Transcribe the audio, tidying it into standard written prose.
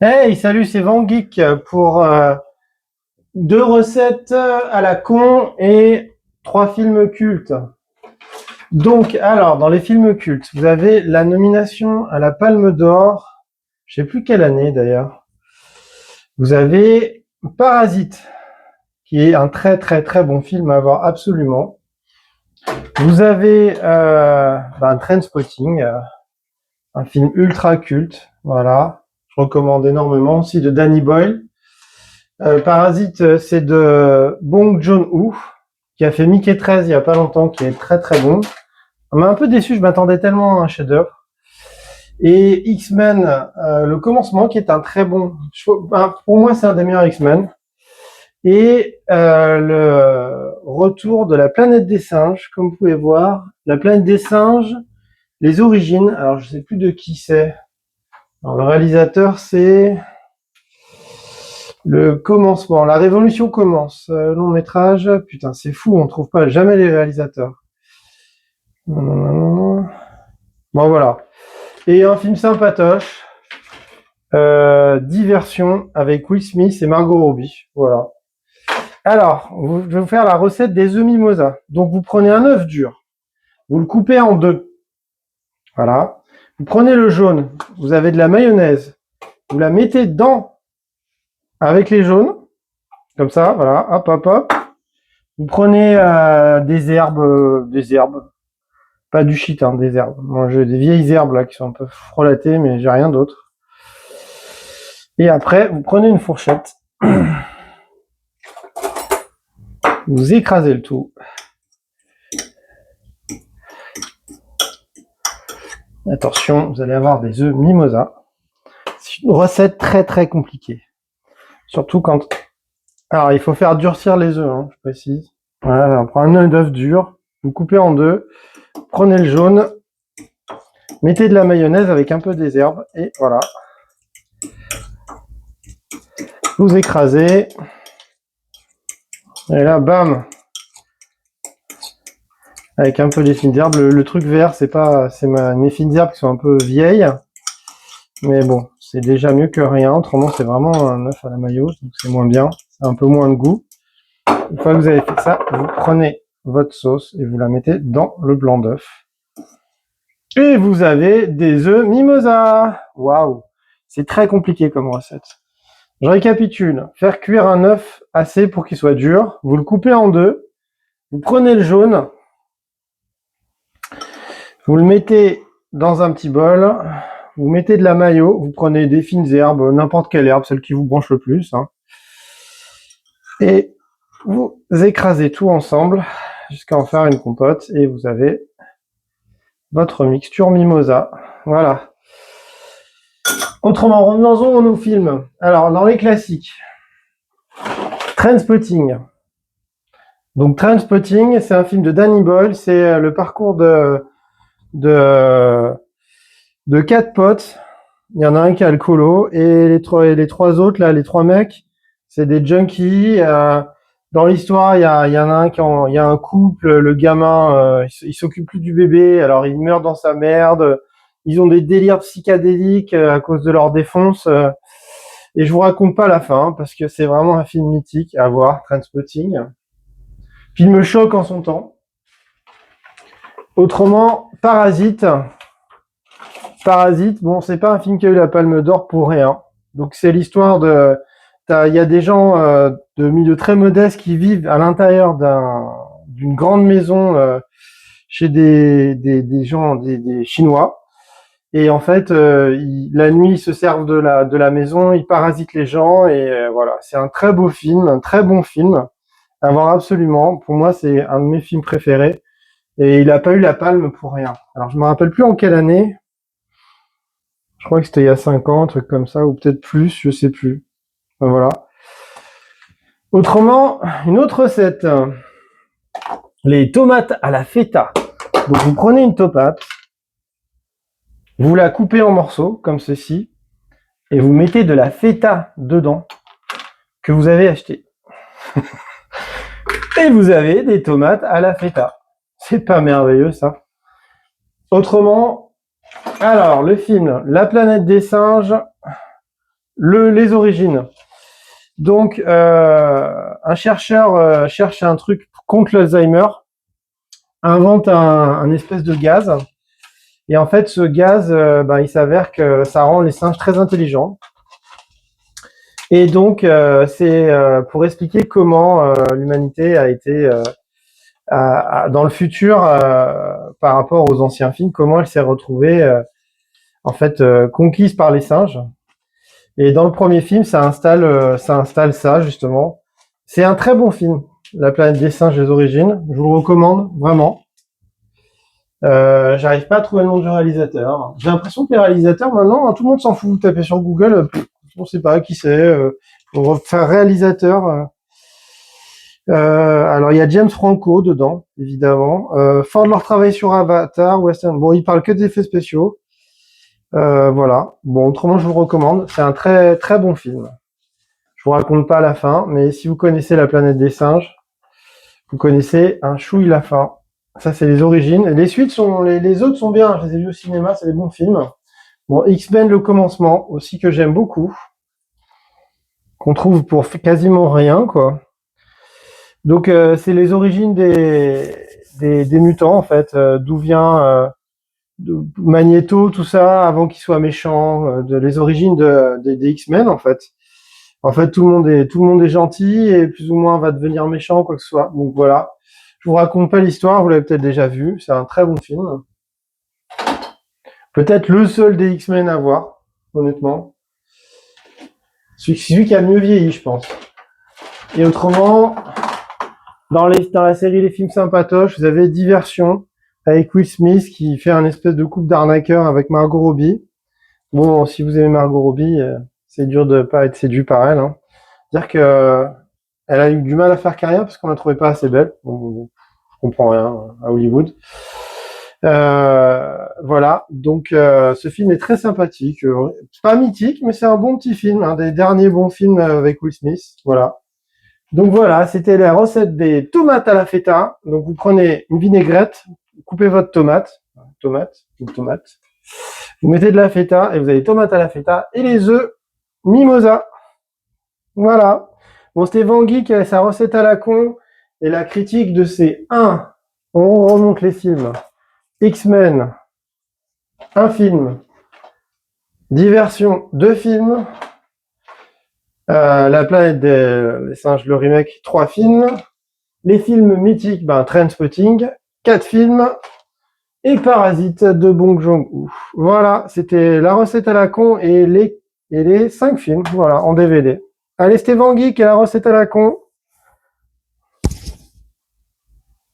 Hey, salut, c'est Van Geek pour deux recettes à la con et trois films cultes. Donc, alors, dans les films cultes, vous avez la nomination à la Palme d'Or, je sais plus quelle année d'ailleurs. Vous avez Parasite, qui est un très très très bon film à voir absolument. Vous avez Trainspotting, un film ultra culte, voilà. Je recommande énormément aussi de Danny Boyle. Parasite, c'est de Bong Joon-ho, qui a fait Mickey 13 il y a pas longtemps, qui est très très bon. On m'a un peu déçu, je m'attendais tellement à un chef-d'œuvre. Et X-Men, le commencement, qui est un très bon. Pour moi, c'est un des meilleurs X-Men. Et le retour de la planète des singes, comme vous pouvez voir, la planète des singes, les origines. Alors, je sais plus de qui c'est. Alors, le réalisateur, c'est le commencement, la révolution commence. Long métrage, putain, c'est fou, on trouve pas jamais les réalisateurs. Bon, voilà. Et un film sympatoche, Diversion avec Will Smith et Margot Robbie. Voilà. Alors, je vais vous faire la recette des œufs mimosa. Donc, vous prenez un œuf dur, vous le coupez en deux. Voilà. Vous prenez le jaune, vous avez de la mayonnaise, vous la mettez dedans avec les jaunes, comme ça, voilà, hop, hop, hop. Vous prenez des herbes, pas du shit, hein, des herbes. Moi, j'ai des vieilles herbes là qui sont un peu frelatées, mais j'ai rien d'autre. Et après, vous prenez une fourchette, vous écrasez le tout. Attention, vous allez avoir des œufs mimosa. C'est une recette très très compliquée. Surtout quand... Alors, il faut faire durcir les œufs, hein, je précise. Voilà, on prend un œuf d'œuf dur, vous coupez en deux, prenez le jaune, mettez de la mayonnaise avec un peu des herbes, et voilà. Vous écrasez. Et là, bam, avec un peu des fines herbes. Le truc vert, c'est mes fines herbes qui sont un peu vieilles. Mais bon, c'est déjà mieux que rien. Autrement, c'est vraiment un œuf à la mayo, donc c'est moins bien. C'est un peu moins de goût. Une fois que vous avez fait ça, vous prenez votre sauce et vous la mettez dans le blanc d'œuf. Et vous avez des œufs mimosa. Waouh, c'est très compliqué comme recette. Je récapitule. Faire cuire un œuf assez pour qu'il soit dur. Vous le coupez en deux. Vous prenez le jaune. Vous le mettez dans un petit bol. Vous mettez de la mayo. Vous prenez des fines herbes, n'importe quelle herbe, celle qui vous branche le plus. Hein. Et vous écrasez tout ensemble jusqu'à en faire une compote. Et vous avez votre mixture mimosa. Voilà. Autrement, revenons-en à nos films. Alors, dans les classiques, Trainspotting. Donc, Trainspotting, c'est un film de Danny Boyle. C'est le parcours de quatre potes. Il y en a un qui a le colo et les trois autres, là, les trois mecs, c'est des junkies. Dans l'histoire, il y en a un il y a un couple, le gamin, il s'occupe plus du bébé, alors il meurt dans sa merde. Ils ont des délires psychédéliques à cause de leur défonce. Et je vous raconte pas la fin parce que c'est vraiment un film mythique à voir, Trainspotting. Film choc en son temps. Autrement, Parasite. Parasite, bon, c'est pas un film qui a eu la Palme d'Or pour rien. Donc c'est l'histoire de... Il y a des gens de milieux très modestes qui vivent à l'intérieur d'une grande maison chez des gens, des Chinois. Et en fait, la nuit, ils se servent de la maison, ils parasitent les gens. Et voilà, c'est un très beau film, un très bon film à voir absolument. Pour moi, c'est un de mes films préférés. Et il a pas eu la Palme pour rien. Alors, je me rappelle plus en quelle année. Je crois que c'était il y a 5 ans, un truc comme ça, ou peut-être plus, je sais plus. Ben voilà. Autrement, une autre recette. Les tomates à la feta. Donc vous prenez une tomate, vous la coupez en morceaux, comme ceci, et vous mettez de la feta dedans, que vous avez acheté. Et vous avez des tomates à la feta. C'est pas merveilleux, ça. Autrement, alors, le film La planète des singes, Les origines. Donc, un chercheur cherche un truc contre l'Alzheimer, invente un espèce de gaz, et en fait, ce gaz, il s'avère que ça rend les singes très intelligents. Et donc, c'est pour expliquer comment l'humanité a été dans le futur par rapport aux anciens films, comment elle s'est retrouvée en fait conquise par les singes. Et dans le premier film, ça installe ça justement. C'est un très bon film, La planète des singes, les origines. Je vous le recommande vraiment. J'arrive pas à trouver le nom du réalisateur. J'ai l'impression que les réalisateurs maintenant, tout le monde s'en fout. Vous tapez sur Google, on sait pas qui c'est. On va faire réalisateur. Alors il y a James Franco dedans, évidemment. Fort de leur travail sur Avatar, Western. Bon, ils parlent que d'effets spéciaux. Voilà. Bon, autrement, je vous recommande. C'est un très très bon film. Je vous raconte pas la fin, mais si vous connaissez La planète des singes, vous connaissez un chouille la fin. Ça, c'est les origines. Les suites sont, les autres sont bien. Je les ai vus au cinéma, c'est des bons films. Bon, X-Men le commencement aussi que j'aime beaucoup, qu'on trouve pour quasiment rien, quoi. Donc c'est les origines des mutants en fait, d'où vient Magneto, tout ça, avant qu'il soit méchant, les origines des X-Men en fait. En fait, tout le monde est gentil et plus ou moins va devenir méchant, quoi que ce soit. Donc voilà. Je vous raconte pas l'histoire, vous l'avez peut-être déjà vu. C'est un très bon film. Peut-être le seul des X-Men à voir, honnêtement. Celui qui a le mieux vieilli, je pense. Et autrement, dans la série Les films sympatoches, vous avez Diversion avec Will Smith qui fait un espèce de couple d'arnaqueurs avec Margot Robbie. Bon, si vous aimez Margot Robbie, c'est dur de pas être séduit par elle. Hein. Dire que elle a eu du mal à faire carrière parce qu'on la trouvait pas assez belle. Bon, je comprends rien à Hollywood. Voilà, donc ce film est très sympathique, pas mythique, mais c'est un bon petit film, un des derniers bons films avec Will Smith. Voilà. Donc voilà, c'était la recette des tomates à la feta. Donc vous prenez une vinaigrette, vous coupez votre une tomate. Vous mettez de la feta et vous avez tomates à la feta et les œufs mimosa. Voilà. Bon, c'était Vanguy qui a sa recette à la con et la critique de ces 1. On remonte les films. X-Men, un film. Diversion, 2 films. La planète des singes, le remake, 3 films. Les films mythiques, Trainspotting, 4 films. Et Parasite de Bong Joon-ho. Voilà, c'était la recette à la con et les 5 films, voilà, en DVD. Allez, c'était Vanguy qui a la recette à la con.